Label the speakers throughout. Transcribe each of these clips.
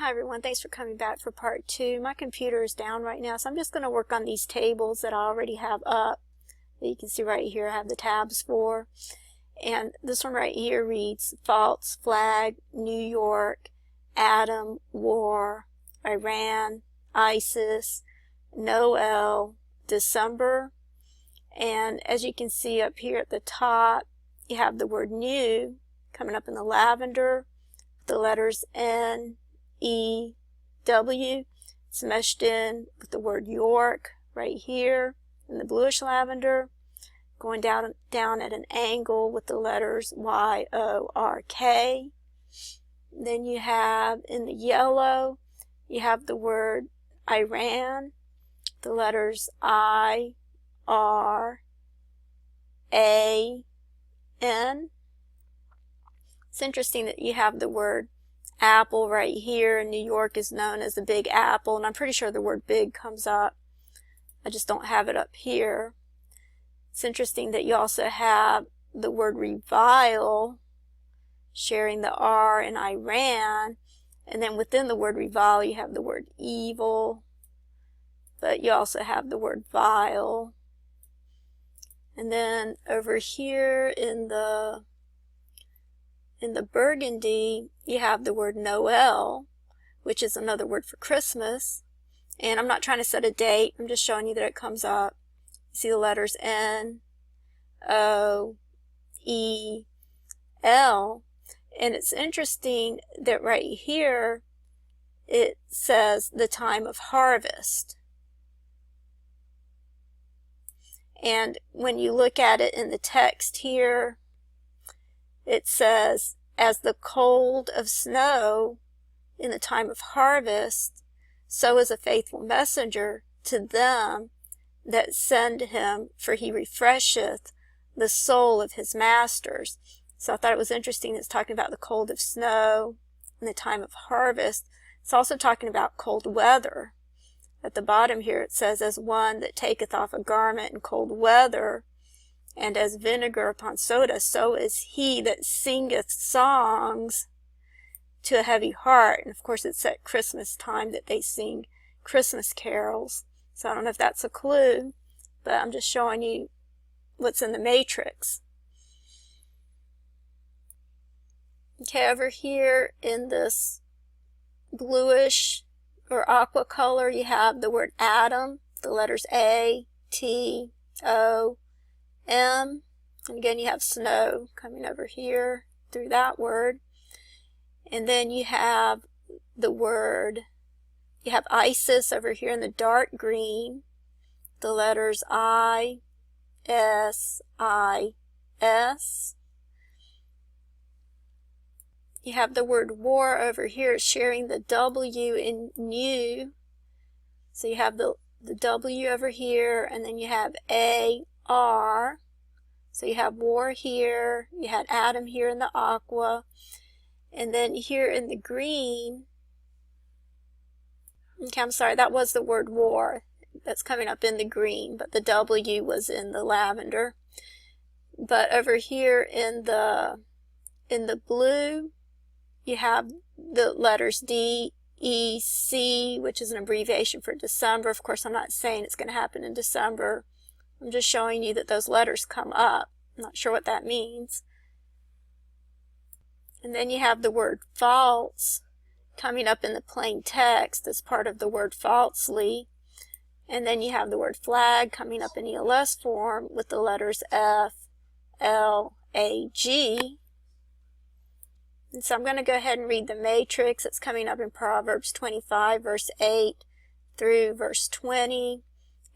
Speaker 1: Hi everyone, thanks for coming back for part 2. My computer is down right now, so I'm just going to work on these tables that I already have up. You can see right here I have the tabs for. And this one right here reads false flag, New York, Atom, war, Iran, ISIS, Noel, December. And as you can see up here at the top, you have the word new coming up in the lavender, the letters N, E, W. It's meshed in with the word York right here in the bluish lavender, going down at an angle with the letters Y, O, R, K. Then you have in the yellow, you have the word Iran, the letters I, R, A, N. It's interesting that you have the word apple right here, and New York is known as the Big Apple, and I'm pretty sure the word big comes up. I just don't have it up here. It's interesting that you also have the word revile sharing the R in Iran, and then within the word revile you have the word evil, but you also have the word vile. And then over here in the burgundy, you have the word Noel, which is another word for Christmas. And I'm not trying to set a date, I'm just showing you that it comes up. You see the letters N, O, E, L. And it's interesting that right here it says the time of harvest. And when you look at it in the text here, it says, as the cold of snow in the time of harvest, so is a faithful messenger to them that send him, for he refresheth the soul of his masters. So I thought it was interesting. It's talking about the cold of snow in the time of harvest. It's also talking about cold weather. At the bottom here it says, as one that taketh off a garment in cold weather, and as vinegar upon soda, so is he that singeth songs to a heavy heart. And of course it's at Christmas time that they sing Christmas carols. So I don't know if that's a clue, but I'm just showing you what's in the matrix. Okay, over here in this bluish or aqua color, you have the word atom, the letters A, T, O, M, and again you have snow coming over here through that word. And then you have the word, you have ISIS over here in the dark green, the letters I, S, I, S. You have the word war over here sharing the W in new. So you have the W over here, and then you have A, R. So you have war here, you had atom here in the aqua, and then here in the green, okay, I'm sorry, that was the word war. That's coming up in the green, but the W was in the lavender. But over here in the blue, you have the letters D, E, C, which is an abbreviation for December. Of course, I'm not saying it's going to happen in December. I'm just showing you that those letters come up. I'm not sure what that means. And then you have the word false coming up in the plain text as part of the word falsely. And then you have the word flag coming up in ELS form with the letters F, L, A, G. And so I'm going to go ahead and read the matrix. It's coming up in Proverbs 25, verse 8 through verse 20.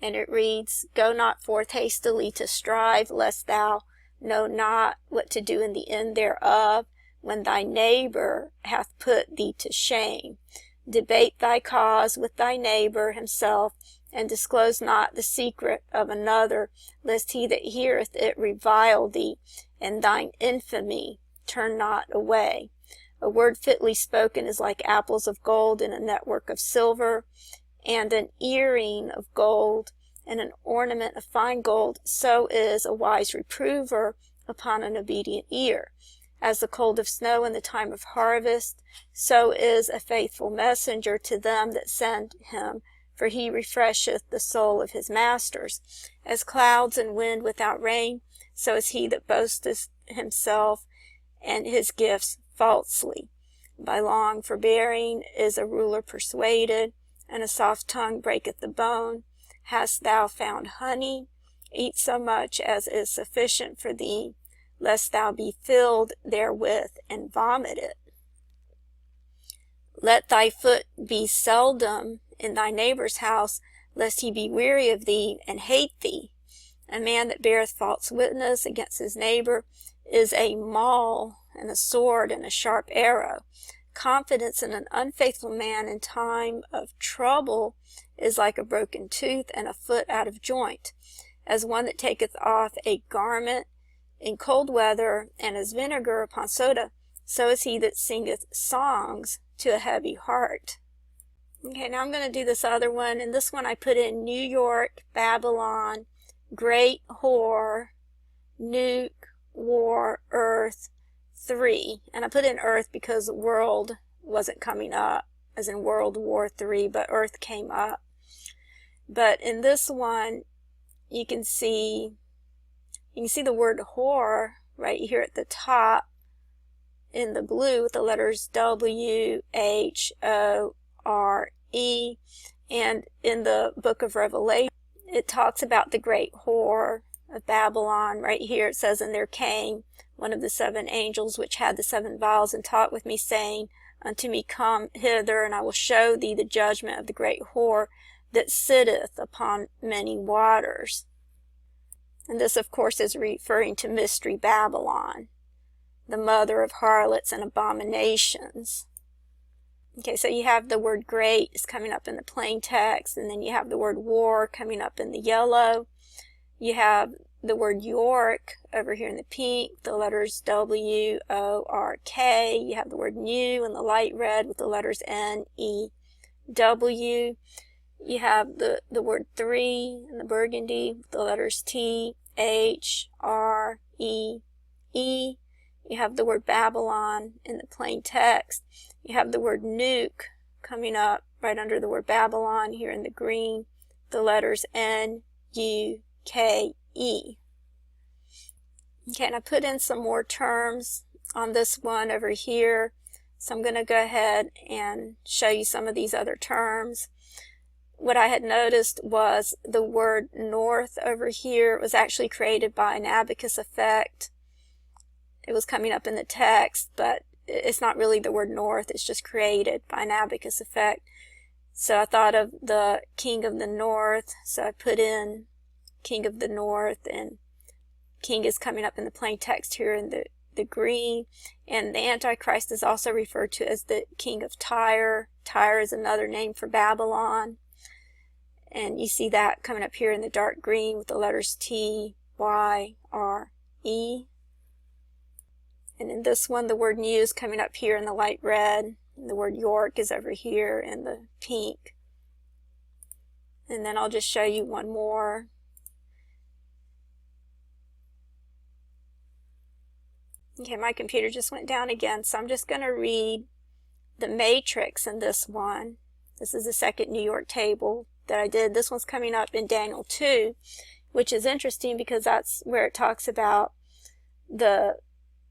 Speaker 1: And it reads, go not forth hastily to strive, lest thou know not what to do in the end thereof, when thy neighbor hath put thee to shame. Debate thy cause with thy neighbor himself, and disclose not the secret of another, lest he that heareth it revile thee, and thine infamy turn not away. A word fitly spoken is like apples of gold in a network of silver, and an earring of gold, and an ornament of fine gold, so is a wise reprover upon an obedient ear. As the cold of snow in the time of harvest, so is a faithful messenger to them that send him, for he refresheth the soul of his masters. As clouds and wind without rain, so is he that boasteth himself and his gifts falsely. By long forbearing is a ruler persuaded, and a soft tongue breaketh the bone. Hast thou found honey? Eat so much as is sufficient for thee, lest thou be filled therewith and vomit it. Let thy foot be seldom in thy neighbor's house, lest he be weary of thee and hate thee. A man that beareth false witness against his neighbor is a maul and a sword and a sharp arrow. Confidence in an unfaithful man in time of trouble is like a broken tooth and a foot out of joint. As one that taketh off a garment in cold weather, and as vinegar upon soda, so is he that singeth songs to a heavy heart. Okay, now I'm going to do this other one, and this one I put in New York, Babylon, Great Whore, Nuke, War, Earth, 3. And I put in Earth because world wasn't coming up, as in World War 3, but Earth came up. But in this one, you can see the word whore right here at the top in the blue with the letters W-H-O-R-E. And in the book of Revelation, it talks about the great whore of Babylon. Right here it says, "And there came one of the 7 angels which had the 7 vials, and talked with me, saying unto me, Come hither, and I will show thee the judgment of the great whore that sitteth upon many waters." And this, of course, is referring to Mystery Babylon, the mother of harlots and abominations. Okay, so you have the word great is coming up in the plain text, and then you have the word war coming up in the yellow. You have the word York over here in the pink, the letters W-O-R-K. You have the word new in the light red with the letters N-E-W. You have the word 3 in the burgundy with the letters T-H-R-E-E. You have the word Babylon in the plain text. You have the word nuke coming up right under the word Babylon here in the green, the letters N-U-K-E. Okay, and I put in some more terms on this one over here. So I'm going to go ahead and show you some of these other terms. What I had noticed was the word north over here was actually created by an abacus effect. It was coming up in the text, but it's not really the word north. It's just created by an abacus effect. So I thought of the king of the north. So I put in king of the north, and king is coming up in the plain text here in the green. And the Antichrist is also referred to as the king of Tyre. Tyre is another name for Babylon. And you see that coming up here in the dark green with the letters T-Y-R-E. And in this one, the word new is coming up here in the light red. And the word York is over here in the pink. And then I'll just show you one more. Okay, my computer just went down again, so I'm just going to read the matrix in this one. This is the second New York table that I did. This one's coming up in Daniel 2, which is interesting because that's where it talks about the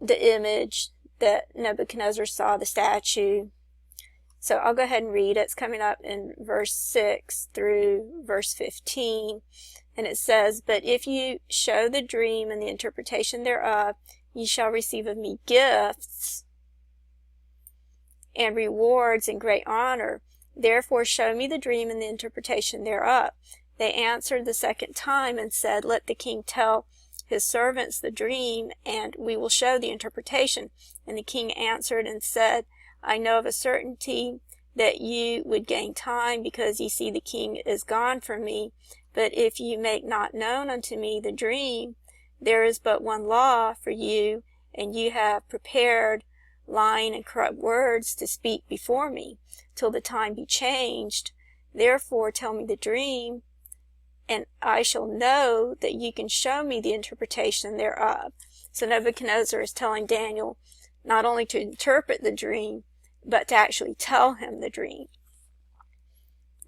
Speaker 1: image that Nebuchadnezzar saw, the statue. So I'll go ahead and read it. It's coming up in verse 6 through verse 15. And it says, "But if you show the dream and the interpretation thereof, ye shall receive of me gifts and rewards and great honor. Therefore show me the dream and the interpretation thereof." They answered the second time and said, "Let the king tell his servants the dream, and we will show the interpretation." And the king answered and said, "I know of a certainty that you would gain time, because ye see the king is gone from me. But if you make not known unto me the dream, there is but one law for you, and you have prepared lying and corrupt words to speak before me, till the time be changed. Therefore tell me the dream, and I shall know that you can show me the interpretation thereof." So Nebuchadnezzar is telling Daniel not only to interpret the dream, but to actually tell him the dream.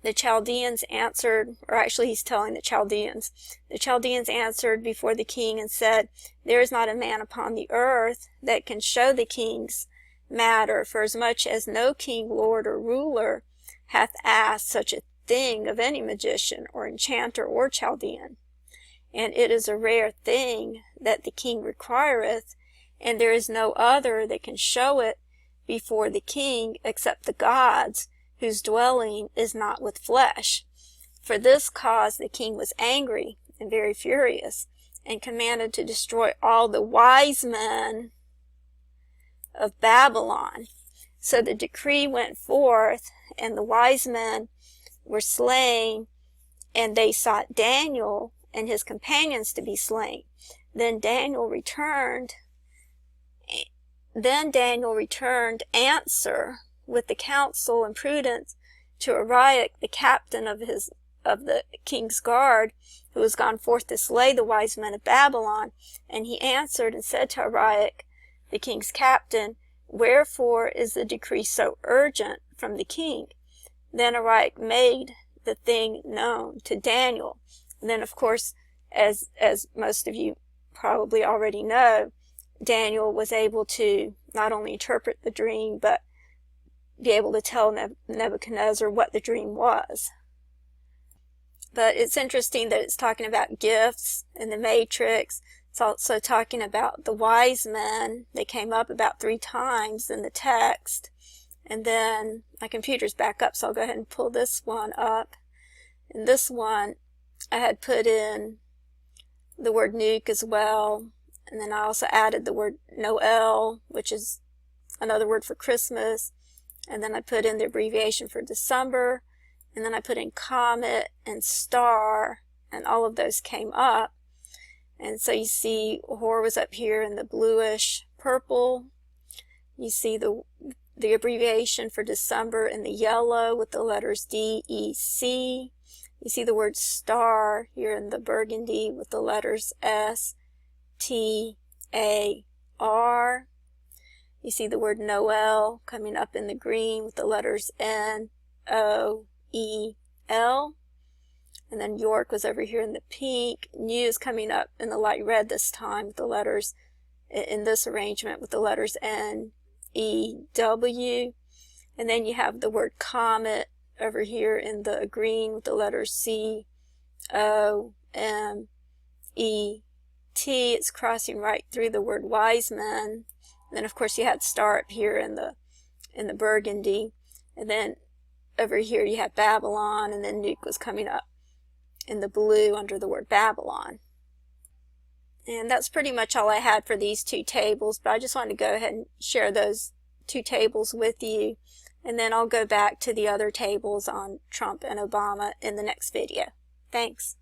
Speaker 1: The Chaldeans answered, or actually he's telling the Chaldeans answered before the king and said, there is not a man upon the earth that can show the king's matter, for as much as no king, lord, or ruler hath asked such a thing of any magician, or enchanter, or Chaldean. And it is a rare thing that the king requireth, and there is no other that can show it before the king except the gods, whose dwelling is not with flesh. For this cause the king was angry and very furious, and commanded to destroy all the wise men of Babylon. So the decree went forth, and the wise men were slain, and they sought Daniel and his companions to be slain. Then Daniel returned answer with the counsel and prudence to Arioch, the captain of the king's guard, who was gone forth to slay the wise men of Babylon. And he answered and said to Arioch, the king's captain, wherefore is the decree so urgent from the king? Then Arioch made the thing known to Daniel. And then, of course, as most of you probably already know, Daniel was able to not only interpret the dream, but be able to tell Nebuchadnezzar what the dream was. But it's interesting that it's talking about gifts in the matrix. It's also talking about the wise men. They came up about 3 times in the text. And then my computer's back up, so I'll go ahead and pull this one up. In this one, I had put in the word Nuke as well. And then I also added the word Noel, which is another word for Christmas. And then I put in the abbreviation for December. And then I put in comet and star, and all of those came up. And so you see Hor was up here in the bluish purple. You see the abbreviation for December in the yellow with the letters D, E, C. You see the word star here in the burgundy with the letters S, T, A, R. You see the word Noel coming up in the green with the letters N, O, E, L. And then York was over here in the pink. New is coming up in the light red this time with the letters, in this arrangement, with the letters N, E, W. And then you have the word comet over here in the green with the letters C, O, M, E, T. It's crossing right through the word wise men. And then of course you had star up here in the burgundy. And then over here you have Babylon, and then Nuke was coming up in the blue under the word Babylon. And that's pretty much all I had for these 2 tables, but I just wanted to go ahead and share those 2 tables with you, and then I'll go back to the other tables on Trump and Obama in the next video. Thanks.